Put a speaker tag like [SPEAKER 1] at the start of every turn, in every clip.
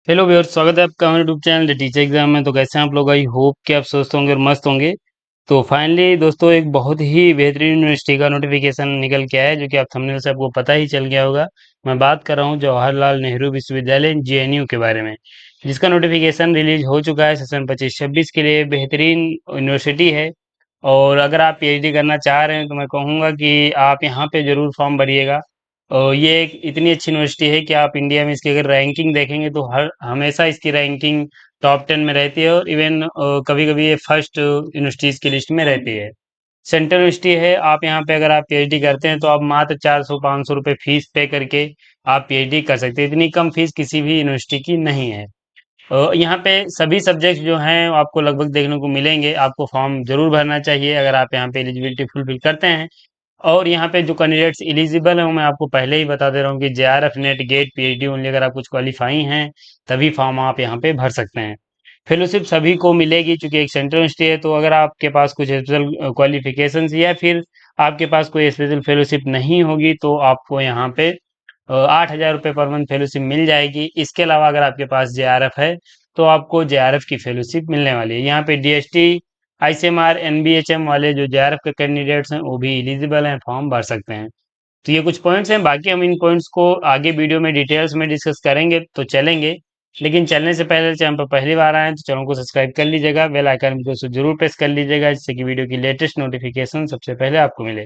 [SPEAKER 1] Hello viewers, स्वागत है आपका हमारे YouTube channel the teacher exam में। तो कैसे हैं आप लोग? आई होप कि आप स्वस्थ होंगे और मस्त होंगे। तो फाइनली दोस्तों, एक बहुत ही बेहतरीन यूनिवर्सिटी का नोटिफिकेशन निकल के आया है, जो कि आप थंबनेल से आपको पता ही चल गया होगा। मैं बात कर रहा हूँ जवाहरलाल नेहरू विश्वविद्यालय जेएनयू के बारे में, जिसका नोटिफिकेशन रिलीज हो चुका है सेशन 25-26 के लिए। बेहतरीन यूनिवर्सिटी है। और अगर आप पीएचडी करना चाह रहे हैं तो मैं कहूँगा कि आप यहाँ पे ज़रूर फॉर्म भरिएगा। और ये एक इतनी अच्छी यूनिवर्सिटी है कि आप इंडिया में इसकी अगर रैंकिंग देखेंगे तो हर हमेशा इसकी रैंकिंग टॉप 10 में रहती है, और इवन कभी कभी ये फर्स्ट यूनिवर्सिटीज की लिस्ट में रहती है। सेंट्रल यूनिवर्सिटी है। आप यहाँ पे अगर आप पीएचडी करते हैं तो आप मात्र 400-500 रुपये फीस पे करके आप पीएचडी कर सकते हैं। इतनी कम फीस किसी भी यूनिवर्सिटी की नहीं है। यहाँ पे सभी सब्जेक्ट जो हैं वो आपको लगभग देखने को मिलेंगे। आपको फॉर्म जरूर भरना चाहिए अगर आप यहाँ पे एलिजिबिलिटी फुलफिल करते हैं। और यहाँ पे जो कैंडिडेट्स एलिजिबल हैं वो मैं आपको पहले ही बता दे रहा हूँ कि JRF NET GATE PhD only, अगर आप कुछ क्वालिफाई हैं तभी फॉर्म आप यहाँ पे भर सकते हैं। फेलोशिप सभी को मिलेगी, चूंकि एक सेंट्रल यूनिवर्सिटी है। तो अगर आपके पास कुछ स्पेशल क्वालिफिकेशंस या फिर आपके पास कोई स्पेशल फेलोशिप नहीं होगी तो आपको यहाँ पे 8,000 रुपये पर मंथ फेलोशिप मिल जाएगी। इसके अलावा अगर आपके पास जेआरएफ है तो आपको जेआरएफ की फेलोशिप मिलने वाली है। यहाँ पे डीएसटी आईसीएमआर एनबीएचएम वाले जो जेआरएफ के कैंडिडेट्स हैं वो भी एलिजिबल हैं, फॉर्म भर सकते हैं। तो ये कुछ पॉइंट्स हैं, बाकी हम इन पॉइंट्स को आगे वीडियो में डिटेल्स में डिस्कस करेंगे तो चलेंगे। लेकिन चलने से पहले चैनल पर पहली बार आए हैं तो चैनल को सब्सक्राइब कर लीजिएगा, बेल आइकन को जरूर प्रेस कर लीजिएगा, जिससे कि वीडियो की लेटेस्ट नोटिफिकेशन सबसे पहले आपको मिले।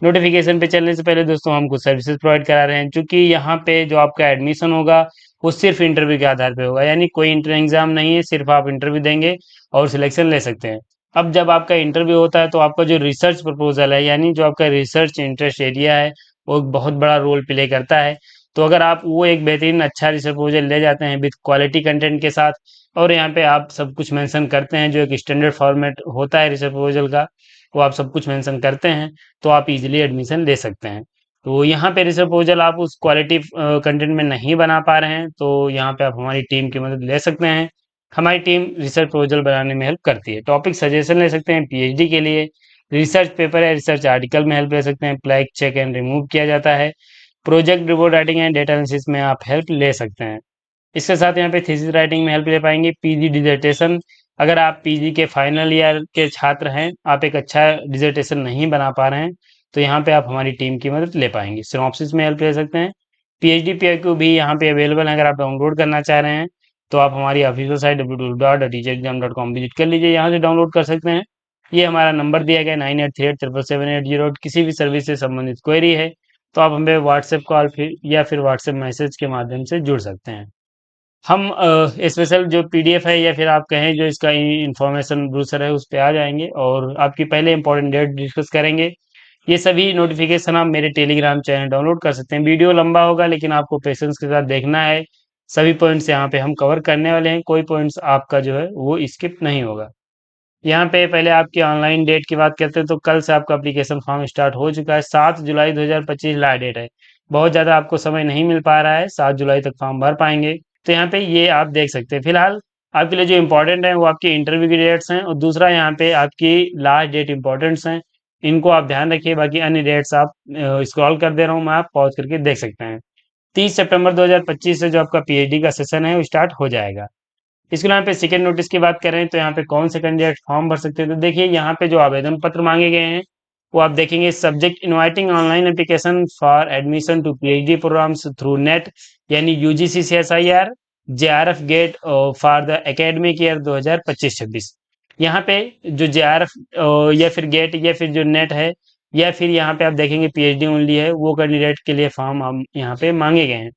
[SPEAKER 1] नोटिफिकेशन पे चलने से पहले दोस्तों हम कुछ सर्विसेज प्रोवाइड करा रहे हैं, क्योंकि यहाँ पे जो आपका एडमिशन होगा वो सिर्फ इंटरव्यू के आधार पे होगा। यानी कोई इंटर एग्जाम नहीं है, सिर्फ आप इंटरव्यू देंगे और सिलेक्शन ले सकते हैं। अब जब आपका इंटरव्यू होता है तो आपका जो रिसर्च प्रपोजल है, यानी जो आपका रिसर्च इंटरेस्ट एरिया है, वो एक बहुत बड़ा रोल प्ले करता है। तो अगर आप वो एक बेहतरीन अच्छा रिसर्च प्रपोजल ले जाते हैं विद क्वालिटी कंटेंट के साथ, और यहाँ पे आप सब कुछ मेंशन करते हैं, जो एक स्टैंडर्ड फॉर्मेट होता है रिसर्च प्रपोजल का, वो आप सब कुछ मेंशन करते हैं, तो आप इजीली एडमिशन ले सकते हैं। तो यहाँ पे रिसर्च प्रपोजल आप उस क्वालिटी कंटेंट में नहीं बना पा रहे हैं तो यहाँ पे आप हमारी टीम की मदद ले सकते हैं। हमारी टीम रिसर्च प्रपोजल बनाने में हेल्प करती है। टॉपिक सजेशन ले सकते हैं पीएचडी के लिए, रिसर्च पेपर या रिसर्च आर्टिकल में हेल्प ले सकते हैं, प्लैग चेक एंड रिमूव किया जाता है, project report writing and data analysis में आप हेल्प ले सकते हैं। इसके साथ यहाँ पे थीसिस राइटिंग में हेल्प ले पाएंगे। पीजी डिसर्टेशन, अगर आप पीजी के फाइनल ईयर के छात्र हैं, आप एक अच्छा डिसर्टेशन नहीं बना पा रहे हैं, तो यहाँ पे आप हमारी टीम की मदद ले पाएंगे। सिनॉप्सिस में हेल्प ले सकते हैं। पीएचडी पीआईक्यू भी यहाँ पे अवेलेबल है, अगर आप डाउनलोड करना चाह रहे हैं तो आप हमारी ऑफिशियल साइट www.teacherexam.com विजिट कर लीजिए, यहाँ से डाउनलोड कर सकते हैं। ये हमारा नंबर दिया गया 9838777808। किसी भी सर्विस से संबंधित क्वेरी है तो आप हमें व्हाट्सएप कॉल फिर या फिर व्हाट्सएप मैसेज के माध्यम से जुड़ सकते हैं। हम स्पेशल जो पीडीएफ है या फिर आप कहें जो इसका इंफॉर्मेशन ब्रूसर है उस पे आ जाएंगे और आपकी पहले इंपॉर्टेंट डेट डिस्कस करेंगे। ये सभी नोटिफिकेशन आप मेरे टेलीग्राम चैनल डाउनलोड कर सकते हैं। वीडियो लंबा होगा लेकिन आपको पेशेंस के साथ देखना है। सभी पॉइंट्स यहाँ पे हम कवर करने वाले हैं, कोई पॉइंट्स आपका जो है वो स्किप नहीं होगा। यहाँ पे पहले आपकी ऑनलाइन डेट की बात करते हैं तो कल से आपका एप्लीकेशन फॉर्म स्टार्ट हो चुका है। 7 जुलाई 2025 लास्ट डेट है। बहुत ज़्यादा आपको समय नहीं मिल पा रहा है, 7 जुलाई तक फॉर्म भर पाएंगे। तो यहाँ पे ये आप देख सकते हैं। फिलहाल आपके लिए जो इम्पोर्टेंट है वो आपकी इंटरव्यू की डेट्स हैं, और दूसरा यहाँ पे आपकी लास्ट डेट इंपॉर्टेंट्स हैं। इनको आप ध्यान रखिए, बाकी अन्य डेट्स आप स्क्रॉल कर दे रहा हूँ मैं, आप पॉज करके देख सकते हैं। 30 सितंबर 2025 से जो आपका पीएचडी का सेशन है वो स्टार्ट हो जाएगा। इसके यहाँ पे सेकेंड नोटिस की बात करें तो यहाँ पे कौन से कैंडिडेट फॉर्म भर सकते हैं, तो देखिए यहाँ पे जो आवेदन पत्र मांगे गए हैं वो आप देखेंगे। Subject inviting online application for admission to PhD programmes through NET, यानी UGC CSIR JRF GATE for the academic year 2025-26। यहाँ पे जो जेआरएफ या फिर गेट या फिर जो नेट है, या फिर यहाँ पे आप देखेंगे पीएचडी ओनली है, वो कैंडिडेट के लिए फॉर्म हम यहाँ पे मांगे गए हैं।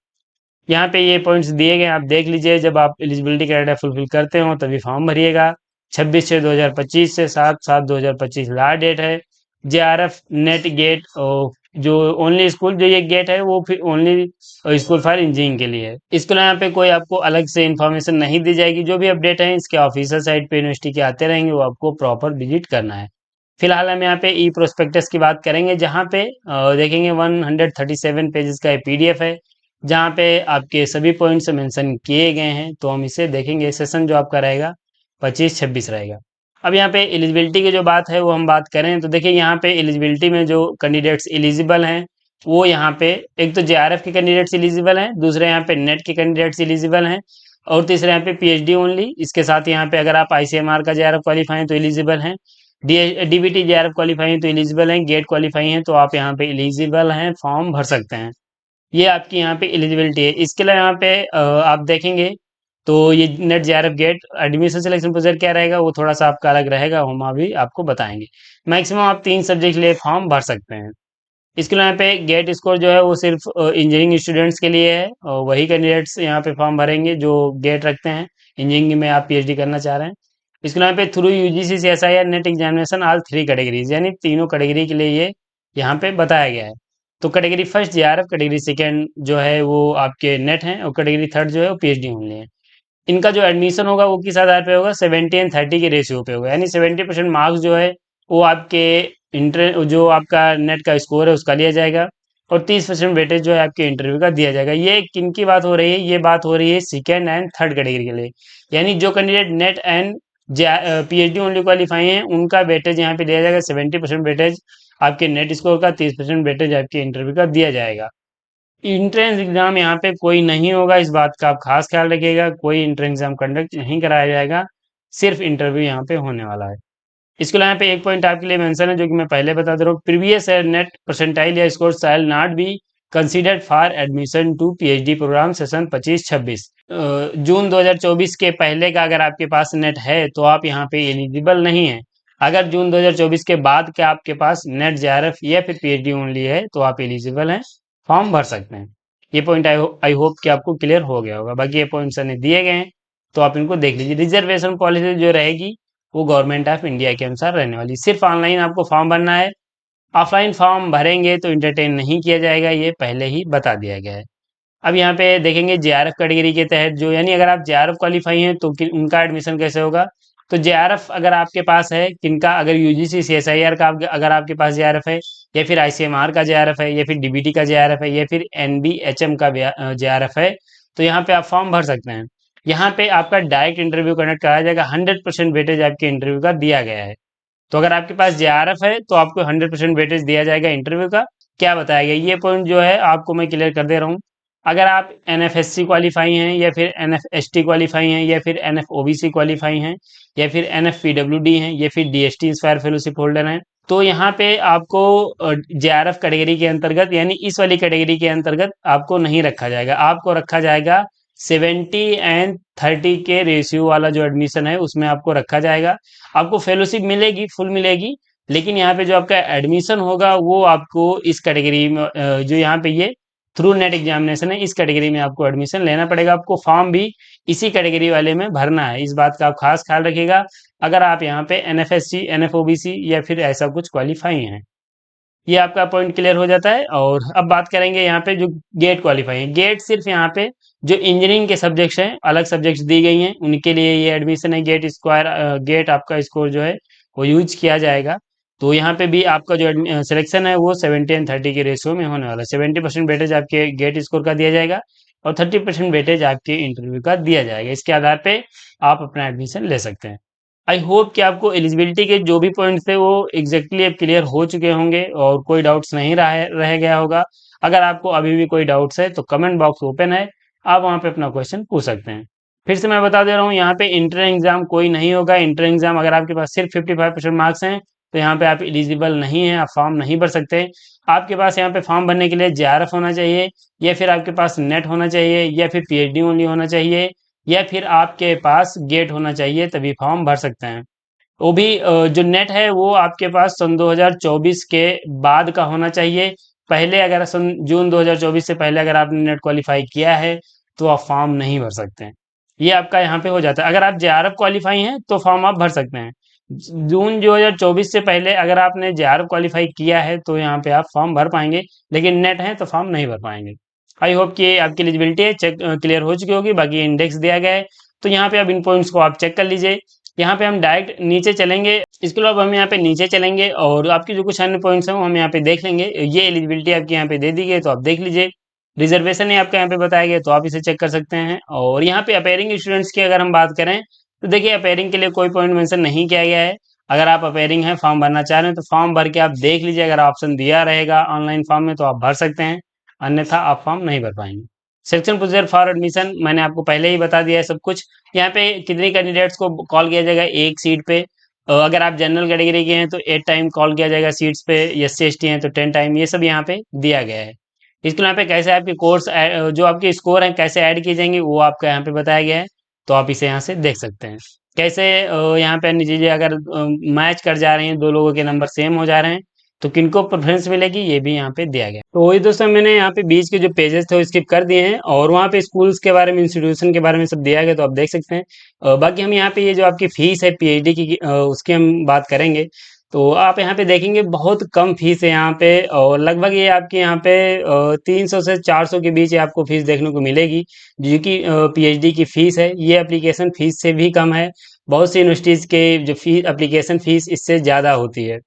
[SPEAKER 1] यहाँ पे ये पॉइंट्स दिए गए हैं, आप देख लीजिए। जब आप एलिजिबिलिटी क्राइटेरिया फुलफिल करते हो तभी फॉर्म भरिएगा। 26/6/2025 से 7/7/2025 लास्ट डेट है। जेआरएफ नेट गेट जो ओनली स्कूल जो ये गेट है वो फिर ओनली स्कूल फॉर इंजीनियरिंग के लिए है। इसके अलावा यहाँ पे कोई आपको अलग से इन्फॉर्मेशन नहीं दी जाएगी। जो भी अपडेट है इसके ऑफिशियल साइट पे यूनिवर्सिटी के आते रहेंगे, वो आपको प्रॉपर विजिट करना है। फिलहाल हम यहाँ पे ई प्रोस्पेक्टस की बात करेंगे, जहाँ पे देखेंगे 137 पेजेस का पीडीएफ है, जहाँ पे आपके सभी पॉइंट्स मेंशन किए गए हैं। तो हम इसे देखेंगे। सेशन जो आपका रहेगा 25-26 रहेगा। अब यहाँ पे एलिजिबिलिटी की जो बात है वो हम बात करें तो देखिए, यहाँ पे एलिजिबिलिटी में जो कैंडिडेट्स एलिजिबल हैं वो यहाँ पे एक तो जेआरएफ के कैंडिडेट्स एलिजिबल हैं, दूसरे यहाँ पे नेट के कैंडिडेट्स एलिजिबल हैं, और तीसरा यहाँ पे पीएचडी ओनली। इसके साथ यहाँ पे अगर आप आईसीएमआर का जेआरएफ क्वालिफाई हैं तो एलिजिबल हैं, डीबीटी जेआरएफ क्वालिफाई हैं तो एलिजिबल हैं, गेट क्वालिफाई हैं तो आप यहाँ पे एलिजिबल हैं, फॉर्म भर सकते हैं। ये आपकी यहाँ पे एलिजिबिलिटी है। इसके अलावा यहाँ पे आप देखेंगे तो ये net JRF get admission selection procedure क्या रहेगा, वो थोड़ा सा आपका अलग रहेगा, हम अभी आपको बताएंगे। मैक्सिमम आप 3 सब्जेक्ट के लिए फॉर्म भर सकते हैं। इसके अलावा यहाँ पे गेट स्कोर जो है वो सिर्फ इंजीनियरिंग स्टूडेंट्स के लिए है, और वही कैंडिडेट्स यहाँ पे फॉर्म भरेंगे जो गेट रखते हैं, इंजीनियरिंग में आप पीएचडी करना चाह रहे हैं। इसके अलावा यहाँ पे through UGC CSIR net examination all 3 categories, यानी तीनों कैटेगरी के लिए ये यहाँ पे बताया गया है। तो category first JRF, category second जो है वो आपके नेट हैं, और कैटेगरी थर्ड जो है वो पीएचडी ओनली है। इनका जो एडमिशन होगा वो किस आधार पे होगा, 70 और 30 के रेशियो पे होगा, यानी 70% मार्क्स जो है वो आपके इंटर जो आपका नेट का स्कोर है उसका लिया जाएगा, और 30% वेटेज जो है आपके इंटरव्यू का दिया जाएगा। ये किन की बात हो रही है, ये बात हो रही है सेकेंड एंड थर्ड कैटेगरी के लिए, यानी जो candidate net and PhD only qualify हैं उनका वेटेज यहाँ पे दिया जाएगा। 70% वेटेज आपके नेट स्कोर का, 30% वेटेज आपके इंटरव्यू का दिया जाएगा। इंट्रेंस एग्जाम यहाँ पे कोई नहीं होगा, इस बात का आप खास ख्याल रखिएगा, कोई इंट्रेंस एग्जाम कंडक्ट नहीं कराया जाएगा, सिर्फ इंटरव्यू यहाँ पे होने वाला है। इसके अलावा यहाँ पे एक पॉइंट आपके लिए मेंशन है जो कि मैं पहले बता दे रहा हूँ, प्रीवियस नेट परसेंटाइल या score shall not be considered for admission to PhD program session 25-26। जून 2024 के पहले का अगर आपके पास नेट है तो आप यहाँ पे एलिजिबल नहीं है। अगर जून 2024 के बाद के आपके पास नेट जेआरएफ या फिर पीएचडी ओनली है तो आप एलिजिबल हैं, फॉर्म भर सकते हैं। ये पॉइंट आई होप कि आपको क्लियर हो गया होगा। बाकी ये पॉइंट्स दिए गए हैं तो आप इनको देख लीजिए। रिजर्वेशन पॉलिसी जो रहेगी वो गवर्नमेंट ऑफ इंडिया के अनुसार रहने वाली, सिर्फ ऑनलाइन आपको फॉर्म भरना है। ऑफलाइन फॉर्म भरेंगे तो इंटरटेन नहीं किया जाएगा, ये पहले ही बता दिया गया है। अब यहाँ पे देखेंगे जेआरएफ कैटेगरी के तहत जो, यानी अगर आप जेआरएफ क्वालिफाई हैं तो उनका एडमिशन कैसे होगा। तो जेआरएफ अगर आपके पास है किनका, अगर यूजीसी सीएसआईआर का अगर आपके पास जेआरएफ है, या फिर आईसीएमआर का जेआरएफ है, या फिर डीबीटी का जेआरएफ है, या फिर एनबीएचएम का जेआरएफ है, तो यहाँ पे आप फॉर्म भर सकते हैं। यहाँ पे आपका डायरेक्ट इंटरव्यू कंडक्ट कराया जाएगा, 100% वेटेज आपके इंटरव्यू का दिया गया है। तो अगर आपके पास जेआरएफ है तो आपको 100% वेटेज दिया जाएगा इंटरव्यू का। क्या बताया गया, ये पॉइंट जो है आपको मैं क्लियर कर दे रहा हूँ। अगर आप एनएफएससी क्वालिफाई हैं, या फिर एनएफएसटी क्वालिफाई हैं, या फिर एनएफओबीसी क्वालिफाई हैं, या फिर एनएफपीडब्ल्यूडी हैं, या फिर डीएसटी इंस्पायर फेलोशिप होल्डर हैं, तो यहाँ पे आपको जेआरएफ कैटेगरी के अंतर्गत, यानी इस वाली कैटेगरी के अंतर्गत आपको नहीं रखा जाएगा। आपको रखा जाएगा 70 और 30 के रेशियो वाला जो एडमिशन है उसमें आपको रखा जाएगा। आपको फेलोशिप मिलेगी, फुल मिलेगी, लेकिन यहाँ पे जो आपका एडमिशन होगा वो आपको इस कैटेगरी में जो यहाँ पे ये थ्रू नेट एग्जामिनेशन है, इस कैटेगरी में आपको एडमिशन लेना पड़ेगा। आपको फॉर्म भी इसी कैटेगरी वाले में भरना है, इस बात का आप खास ख्याल रखिएगा अगर आप यहाँ पे एनएफएससी, एनएफओबीसी या फिर ऐसा कुछ क्वालिफाई हैं। ये आपका पॉइंट क्लियर हो जाता है। और अब बात करेंगे यहाँ पे जो गेट क्वालिफाई है। गेट सिर्फ यहाँ पे जो इंजीनियरिंग के सब्जेक्ट्स हैं, अलग सब्जेक्ट्स दी गई हैं, उनके लिए ये एडमिशन है। गेट स्क्वायर गेट आपका स्कोर जो है वो यूज किया जाएगा। तो यहाँ पे भी आपका जो सिलेक्शन है वो 70 और 30 के रेशियो में होने वाला है। 70% वेटेज आपके गेट स्कोर का दिया जाएगा, और 30% वेटेज आपके इंटरव्यू का दिया जाएगा। इसके आधार पे आप अपना एडमिशन ले सकते हैं। आई होप कि आपको एलिजिबिलिटी के जो भी पॉइंट्स थे वो एग्जैक्टली अब क्लियर हो चुके होंगे, और कोई डाउट्स नहीं रह गया होगा। अगर आपको अभी भी कोई डाउट्स है तो कमेंट बॉक्स ओपन है, आप वहाँ पे अपना क्वेश्चन पूछ सकते हैं। फिर से मैं बता दे रहा हूँ, यहाँ पे इंटर एग्जाम कोई नहीं होगा। इंटर एग्जाम अगर आपके पास सिर्फ 55% मार्क्स हैं तो यहाँ पे आप एलिजिबल नहीं हैं, आप फॉर्म नहीं भर सकते। आपके पास यहाँ पे फॉर्म भरने के लिए जेआरएफ होना चाहिए, या फिर आपके पास नेट होना चाहिए, या फिर पीएचडी ओनली होना चाहिए, या फिर आपके पास गेट होना चाहिए, तभी फॉर्म भर सकते हैं। वो भी जो नेट है वो आपके पास सन 2024 के बाद का होना चाहिए। पहले अगर सन जून 2024 से पहले अगर आपने नेट क्वालिफाई किया है तो आप फॉर्म नहीं भर सकते हैं। ये आपका यहाँ पे हो जाता है। अगर आप जेआरएफ क्वालिफाई हैं तो फॉर्म आप भर सकते हैं। जून 2024 से पहले अगर आपने जेआरएफ क्वालिफाई किया है तो यहाँ पे आप फॉर्म भर पाएंगे, लेकिन नेट है तो फॉर्म नहीं भर पाएंगे। आई होप कि आपकी एलिजिबिलिटी है चेक क्लियर हो चुकी होगी। बाकी इंडेक्स दिया गया है, तो यहाँ पे आप इन पॉइंट्स को आप चेक कर लीजिए। यहाँ पे हम डायरेक्ट नीचे चलेंगे। इसके अलावा हम यहाँ पे नीचे चलेंगे और आपकी जो कुछ अन्य पॉइंट्स हैं वो हम यहाँ पे देख लेंगे। ये एलिजिबिलिटी आपकी यहाँ पे दे दी गई है तो आप देख लीजिए। रिजर्वेशन है आपका यहाँ पे बताया गया तो आप इसे चेक कर सकते हैं। और यहाँ पे अपेयरिंग स्टूडेंट्स की अगर हम बात करें तो देखिए अपेयरिंग के लिए कोई पॉइंट मेंशन नहीं किया गया है। अगर आप अपेयरिंग है, फॉर्म भरना चाह रहे हैं तो फॉर्म भर के आप देख लीजिए। अगर ऑप्शन दिया रहेगा ऑनलाइन फॉर्म में तो आप भर सकते हैं, अन्यथा आप फॉर्म नहीं भर पाएंगे। सिलेक्शन प्रोसीजर फॉर एडमिशन मैंने आपको पहले ही बता दिया है सब कुछ। यहाँ पे कितने कैंडिडेट्स को कॉल किया जाएगा एक सीट पे। अगर आप जनरल कैटेगरी के हैं तो 8 टाइम कॉल किया जाएगा सीट्स पे, एससी एसटी हैं तो 10 टाइम, ये सब यहाँ पे दिया गया है। इसके यहाँ पे कैसे आपके कोर्स जो आपके स्कोर हैं कैसे ऐड किए जाएंगे वो आपका यहाँ पे बताया गया है। तो आप इसे यहाँ से देख सकते हैं। कैसे यहाँ पे अन्य चीजें अगर मैच कर जा रही हैं, दो लोगों के नंबर सेम हो जा रहे हैं तो किनको प्रेफरेंस मिलेगी ये भी यहाँ पे दिया गया। तो वही दोस्तों मैंने यहाँ पे बीच के जो पेजेस थे वो स्किप कर दिए हैं और वहाँ पे स्कूल्स के बारे में, इंस्टीट्यूशन के बारे में सब दिया गया, तो आप देख सकते हैं। बाकी हम यहाँ पे ये जो आपकी फीस है पीएचडी की उसकी हम बात करेंगे। तो आप यहाँ पे देखेंगे बहुत कम फीस है यहाँ पे, और लगभग ये आपके यहाँ पे 300 से 400 के बीच आपको फीस देखने को मिलेगी, जो कि पीएचडी की फीस है। ये एप्लीकेशन फीस से भी कम है। बहुत सी यूनिवर्सिटीज़ के जो फीस एप्लीकेशन फीस इससे ज़्यादा होती है।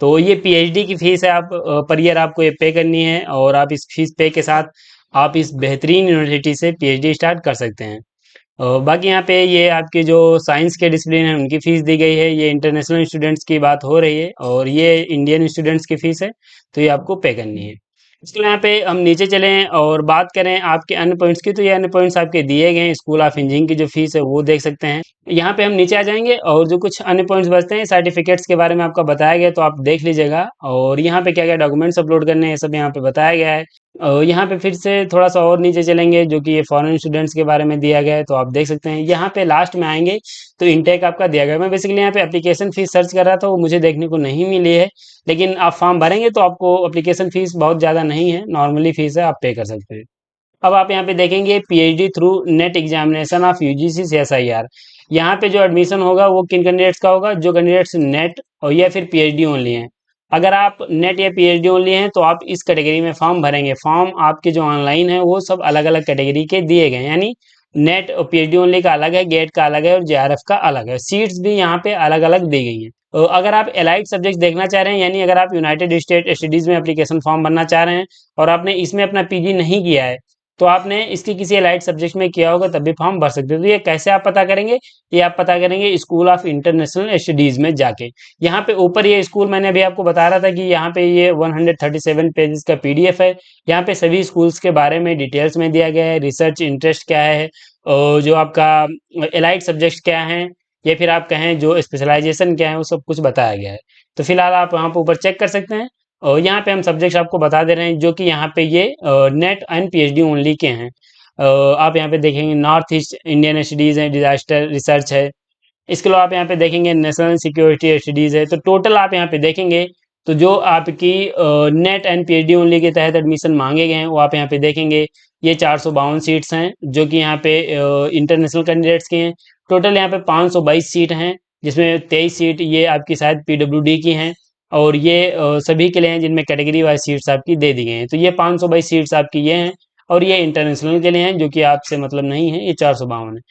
[SPEAKER 1] तो ये पीएचडी की फीस है, आप पर ईयर आपको ये पे करनी है, और आप इस फीस पे के साथ आप इस बेहतरीन यूनिवर्सिटी से पीएचडी स्टार्ट कर सकते हैं। बाकी यहाँ पे ये आपके जो साइंस के डिसिप्लिन है उनकी फीस दी गई है। ये इंटरनेशनल स्टूडेंट्स की बात हो रही है और ये इंडियन स्टूडेंट्स की फीस है, तो ये आपको पे करनी है। इसके यहाँ पे हम नीचे चलें और बात करें आपके अन्य पॉइंट्स की, तो ये अन्य पॉइंट्स आपके दिए गए हैं। स्कूल ऑफ इंजीनियरिंग की जो फीस है वो देख सकते हैं। यहाँ पे हम नीचे आ जाएंगे और जो कुछ अन्य पॉइंट्स बचते हैं सर्टिफिकेट्स के बारे में आपका बताया गया, तो आप देख लीजिएगा। और यहाँ पे क्या क्या डॉक्यूमेंट्स अपलोड करने हैं ये सब यहाँ पे बताया गया है। यहाँ पे फिर से थोड़ा सा और नीचे चलेंगे जो कि ये फॉरेन स्टूडेंट्स के बारे में दिया गया है, तो आप देख सकते हैं। यहाँ पे लास्ट में आएंगे तो इनटेक आपका दिया गया है। मैं बेसिकली यहाँ पे एप्लीकेशन फीस सर्च कर रहा था, वो मुझे देखने को नहीं मिली है, लेकिन आप फॉर्म भरेंगे तो आपको एप्लीकेशन फीस बहुत ज़्यादा नहीं है, नॉर्मली फीस है, आप पे कर सकते हैं। अब आप यहाँ पे देखेंगे PhD through net examination of UGC CSIR. यहाँ पे जो एडमिशन होगा वो किन कैंडिडेट्स का होगा, जो कैंडिडेट्स नेट और या फिर पीएचडी ओनली हैं। अगर आप नेट या पीएचडी ओनली हैं तो आप इस कैटेगरी में फॉर्म भरेंगे। फॉर्म आपके जो ऑनलाइन है वो सब अलग अलग कैटेगरी के दिए गए हैं, यानी नेट और पीएचडी ओनली का अलग है, गेट का अलग है और जेआरएफ का अलग है। सीट्स भी यहाँ पे अलग अलग दी गई हैं। अगर आप एलाइड सब्जेक्ट देखना चाह रहे हैं, यानी अगर आप यूनाइटेड स्टेट स्टडीज में एप्लीकेशन फॉर्म भरना चाह रहे हैं और आपने इसमें अपना पीजी नहीं किया है, तो आपने इसकी किसी एलाइड सब्जेक्ट में किया होगा तब भी फॉर्म भर सकते हो। तो ये कैसे आप पता करेंगे, ये आप पता करेंगे स्कूल ऑफ इंटरनेशनल स्टडीज में जाके। यहाँ पे ऊपर ये स्कूल मैंने अभी आपको बता रहा था कि यहाँ पे ये 137 पेजेस का पीडीएफ है। यहाँ पे सभी स्कूल्स के बारे में डिटेल्स में दिया गया है, रिसर्च इंटरेस्ट क्या है, और जो आपका एलाइड सब्जेक्ट क्या है, या फिर आप कहें जो स्पेशलाइजेशन क्या है, वो सब कुछ बताया गया है। तो फिलहाल आप यहाँ पे ऊपर चेक कर सकते हैं। और यहाँ पे हम सब्जेक्ट्स आपको बता दे रहे हैं जो कि यहाँ पे ये नेट एंड पीएचडी ओनली के हैं। आप यहाँ पे देखेंगे नॉर्थ ईस्ट इंडियन स्टडीज है, डिजास्टर रिसर्च है। इसके अलावा आप यहाँ पे देखेंगे नेशनल सिक्योरिटी स्टडीज है। तो टोटल आप यहाँ पे देखेंगे तो जो आपकी नेट एंड पीएचडी ओनली के तहत एडमिशन मांगे गए हैं वो आप यहाँ पे देखेंगे। ये 452 सीट्स हैं जो कि यहाँ पे इंटरनेशनल कैंडिडेट्स की हैं। टोटल यहाँ पे 522 सीट हैं, जिसमें 23 सीट ये आपकी शायद पीडब्ल्यूडी की हैं, और ये सभी के लिए हैं जिनमें कैटेगरी वाइज सीट्स आपकी दे दी गई हैं। तो ये 522 सीट्स आपकी ये हैं, और ये इंटरनेशनल के लिए हैं जो कि आपसे मतलब नहीं है, ये 452 है।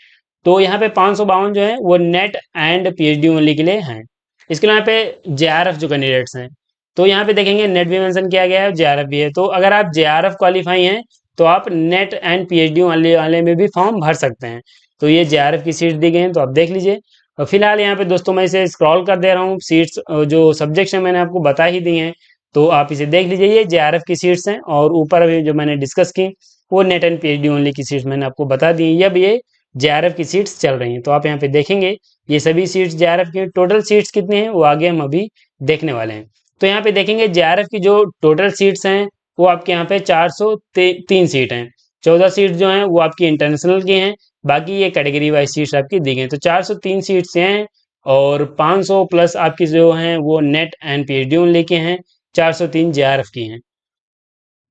[SPEAKER 1] तो यहाँ पे 552 जो है वो नेट एंड पीएचडी ओनली के लिए हैं। इसके लिए यहाँ पे जेआरएफ जो कैंडिडेट्स हैं, तो यहाँ पे देखेंगे नेट भी मेंशन किया गया है, जेआरएफ भी है। तो अगर आप जेआरएफ क्वालिफाई हैं तो आप नेट एंड पीएचडी वाले में भी फॉर्म भर सकते हैं। तो ये जेआरएफ की सीट्स दी गई हैं, तो आप देख लीजिए। और फिलहाल यहाँ पे दोस्तों मैं इसे स्क्रॉल कर दे रहा हूँ, सीट्स जो सब्जेक्ट्स हैं मैंने आपको बता ही दी हैं, तो आप इसे देख लीजिए। ये जेआरएफ की सीट्स हैं, और ऊपर अभी जो मैंने डिस्कस की वो नेट एंड पीएचडी ओनली की सीट्स मैंने आपको बता दी हैं। अब ये जेआरएफ की सीट्स चल रही हैं, तो आप यहाँ पे देखेंगे ये सभी सीट्स जेआरएफ की। टोटल सीट्स कितनी हैं वो आगे हम अभी देखने वाले हैं। तो यहाँ पे देखेंगे जेआरएफ की जो टोटल सीट्स हैं वो आपके यहाँ पे 403 सीट हैं। 14 सीट जो हैं वो आपकी इंटरनेशनल की हैं, बाकी ये कैटेगरी वाइज सीट्स आपकी दी गई हैं। तो 403 सीट्स हैं, और 500 प्लस आपकी जो हैं वो नेट एंड पीएचडी ओनली के हैं, 403 जेआरएफ की हैं।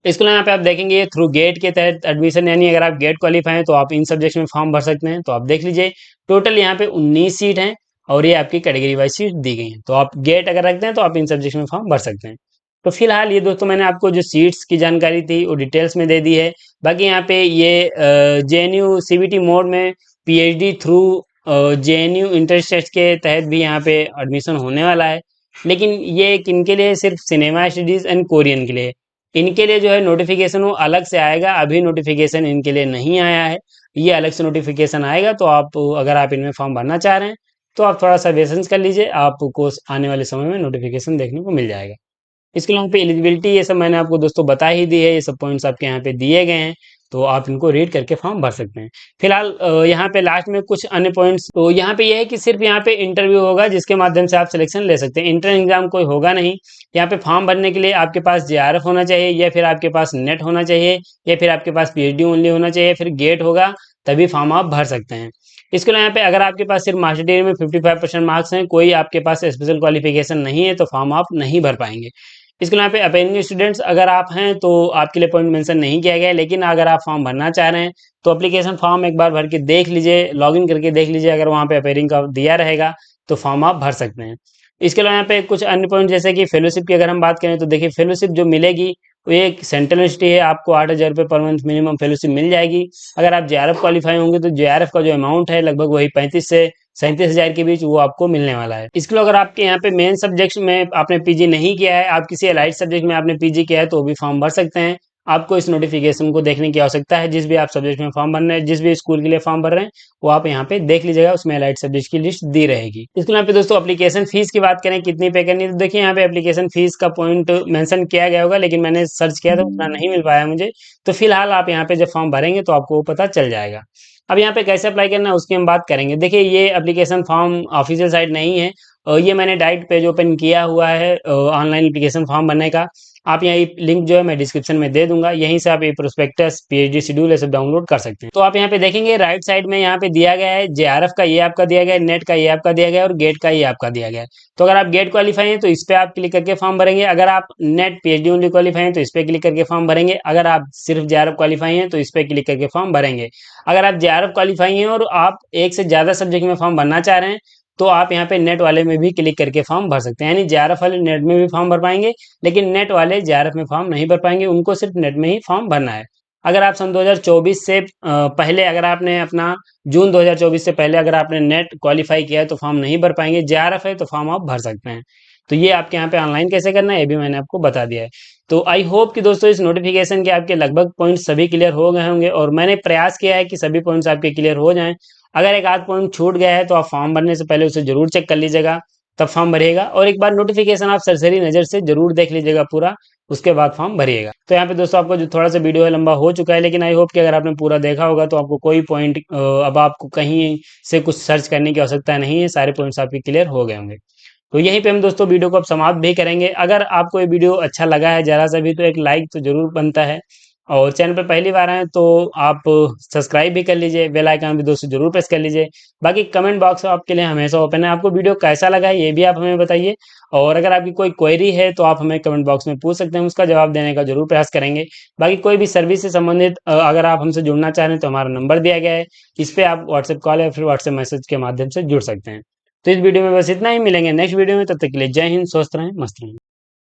[SPEAKER 1] इसके अलावा यहाँ पे आप देखेंगे थ्रू गेट के तहत एडमिशन, यानी अगर आप गेट क्वालिफाई हैं तो आप इन सब्जेक्ट्स में फॉर्म भर सकते हैं। तो आप देख लीजिए टोटल यहाँ पे 19 सीट हैं, और ये आपकी कैटेगरी वाइज सीट दी गई हैं। तो आप गेट अगर रखते हैं तो आप इन सब्जेक्ट्स में फॉर्म भर सकते हैं। तो फिलहाल ये दोस्तों मैंने आपको जो सीट्स की जानकारी थी वो डिटेल्स में दे दी है। बाकी यहाँ पे ये जेएनयू सीबीटी मोड में PhD through JNU interest test के तहत भी यहाँ पे एडमिशन होने वाला है। लेकिन ये किनके लिए, सिर्फ सिनेमा स्टडीज एंड कोरियन के लिए। इनके लिए जो है नोटिफिकेशन वो अलग से आएगा, अभी नोटिफिकेशन इनके लिए नहीं आया है। ये अलग से नोटिफिकेशन आएगा, तो आप अगर आप इनमें फॉर्म भरना चाह रहे हैं तो आप थोड़ा सा पेशेंस कर लीजिए, आपको आने वाले समय में नोटिफिकेशन देखने को मिल जाएगा। इसके अलावा पे एलिजिबिलिटी ये सब मैंने आपको दोस्तों बता ही दी है, ये सब पॉइंट्स आपके यहाँ पे दिए गए हैं। तो आप इनको रीड करके फॉर्म भर सकते हैं। फिलहाल यहाँ पे लास्ट में कुछ अन्य पॉइंट्स, तो यहाँ पे ये है कि सिर्फ यहाँ पे इंटरव्यू होगा जिसके माध्यम से आप सिलेक्शन ले सकते हैं। इंट्रेंस एग्जाम कोई होगा नहीं। यहाँ पे फॉर्म भरने के लिए आपके पास जेआरएफ होना चाहिए, या फिर आपके पास नेट होना चाहिए, या फिर आपके पास पीएचडी ओनली होना चाहिए, फिर गेट होगा, तभी फॉर्म आप भर सकते हैं। इसके अलावा यहाँ पे अगर आपके पास सिर्फ मास्टर डिग्री में 55% मार्क्स हैं, कोई आपके पास स्पेशल क्वालिफिकेशन नहीं है, तो फॉर्म आप नहीं भर पाएंगे। इसके अलावा यहाँ पे अपेयरिंग स्टूडेंट्स अगर आप हैं तो आपके लिए पॉइंट मेंशन नहीं किया गया है, लेकिन अगर आप फॉर्म भरना चाह रहे हैं तो एप्लीकेशन फॉर्म एक बार भर के देख लीजिए, लॉगिन करके देख लीजिए, अगर वहाँ पे अपेयरिंग का दिया रहेगा तो फॉर्म आप भर सकते हैं। इसके अलावा यहाँ पे कुछ अन्य पॉइंट जैसे कि फेलोशिप की अगर हम बात करें तो देखिए फेलोशिप जो मिलेगी वो एक सेंट्रल यूनिवर्सिटी है, आपको 8,000 रुपये पर मंथ मिनिमम फेलोशिप मिल जाएगी। अगर आप जेआरएफ क्वालिफाई होंगे तो जेआरएफ का जो अमाउंट है लगभग वही 35 से 37,000 के बीच वो आपको मिलने वाला है। इसके अलावा अगर आपके यहाँ पे मेन सब्जेक्ट में आपने पीजी नहीं किया है, आप किसी अलाइड सब्जेक्ट में आपने पीजी किया है, तो भी फॉर्म भर सकते हैं। आपको इस नोटिफिकेशन को देखने की आवश्यकता है, जिस भी आप सब्जेक्ट में फॉर्म भर रहे हैं, जिस भी स्कूल के लिए फॉर्म भर रहे हैं, वो आप यहाँ पे देख लीजिएगा, उसमें अलाइड सब्जेक्ट की लिस्ट दी रहेगी। इसके अलावा दोस्तों एप्लीकेशन फीस की बात करें कितनी पे करनी है, तो देखिए यहाँ पे एप्लीकेशन फीस का पॉइंट मेंशन किया गया होगा, लेकिन मैंने सर्च किया तो उतना नहीं मिल पाया मुझे। तो फिलहाल आप यहाँ पे जब फॉर्म भरेंगे तो आपको वो पता चल जाएगा। अब यहाँ पे कैसे अप्लाई करना है उसकी हम बात करेंगे। देखिए ये एप्लीकेशन फॉर्म ऑफिशियल साइट नहीं है, ये मैंने डायरेक्ट पेज ओपन किया हुआ है ऑनलाइन एप्लीकेशन फॉर्म भरने का। आप यहाँ लिंक जो है मैं डिस्क्रिप्शन में दे दूंगा, यहीं से आप ये प्रोस्पेक्टस पीएचडी शेड्यूल ये सब डाउनलोड कर सकते हैं। तो आप यहाँ पे देखेंगे राइट साइड में यहाँ पे दिया गया है जेआरएफ का ये आपका दिया गया है, नेट का ये आपका दिया गया है, और गेट का ये आपका दिया गया है। तो अगर आप गेट क्वालिफाई हैं तो इस पे आप क्लिक करके फॉर्म भरेंगे, अगर आप नेट पीएचडी ओनली क्वालिफाई हैं तो इस पे क्लिक करके फॉर्म भरेंगे, अगर आप सिर्फ जेआरएफ क्वालिफाई हैं तो इस पे क्लिक करके फॉर्म भरेंगे। अगर आप जेआरएफ क्वालिफाई हैं और आप एक से ज्यादा सब्जेक्ट में फॉर्म भरना चाह रहे हैं तो आप यहाँ पे नेट वाले में भी क्लिक करके फॉर्म भर सकते हैं, यानी जेआरएफ वाले नेट में भी फॉर्म भर पाएंगे, लेकिन नेट वाले जेआरएफ में फॉर्म नहीं भर पाएंगे, उनको सिर्फ नेट में ही फॉर्म भरना है। अगर आप सन 2024 से पहले अगर आपने अपना जून 2024 से पहले अगर आपने नेट क्वालिफाई किया है तो फॉर्म नहीं भर पाएंगे, जेआरएफ है तो फॉर्म आप भर सकते हैं। तो ये आपके यहाँ पे ऑनलाइन कैसे करना है ये भी मैंने आपको बता दिया है। तो आई होप कि दोस्तों इस नोटिफिकेशन के आपके लगभग पॉइंट्स सभी क्लियर हो गए होंगे, और मैंने प्रयास किया है कि सभी पॉइंट्स आपके क्लियर हो जाएं। अगर एक आध पॉइंट छूट गया है तो आप फॉर्म भरने से पहले उसे जरूर चेक कर लीजिएगा, तब फॉर्म भरिएगा, और एक बार नोटिफिकेशन आप सरसरी नजर से जरूर देख लीजिएगा पूरा, उसके बाद फॉर्म भरिएगा। तो यहाँ पे दोस्तों आपको जो थोड़ा सा वीडियो है लंबा हो चुका है, लेकिन आई होप कि अगर आपने पूरा देखा होगा तो आपको कोई पॉइंट अब आपको कहीं से कुछ सर्च करने की आवश्यकता नहीं है, सारे पॉइंट्स आपके क्लियर हो गए होंगे। तो यहीं पे हम दोस्तों वीडियो को अब समाप्त भी करेंगे। अगर आपको ये वीडियो अच्छा लगा है जरा सा भी तो एक लाइक तो जरूर बनता है, और चैनल पे पहली बार आए तो आप सब्सक्राइब भी कर लीजिए, बेल आइकन भी दोस्तों जरूर प्रेस कर लीजिए। बाकी कमेंट बॉक्स आपके लिए हमेशा ओपन है, आपको वीडियो कैसा लगा है ये भी आप हमें बताइए, और अगर आपकी कोई क्वेरी है तो आप हमें कमेंट बॉक्स में पूछ सकते हैं, उसका जवाब देने का जरूर प्रयास करेंगे। बाकी कोई भी सर्विस से संबंधित अगर आप हमसे जुड़ना चाह रहे हैं तो हमारा नंबर दिया गया है, इस पे आप व्हाट्सएप कॉल या फिर व्हाट्सएप मैसेज के माध्यम से जुड़ सकते हैं। तो इस वीडियो में बस इतना ही, मिलेंगे नेक्स्ट वीडियो में, तब तक के लिए जय हिंद, स्वस्थ रहें, मस्त रहें।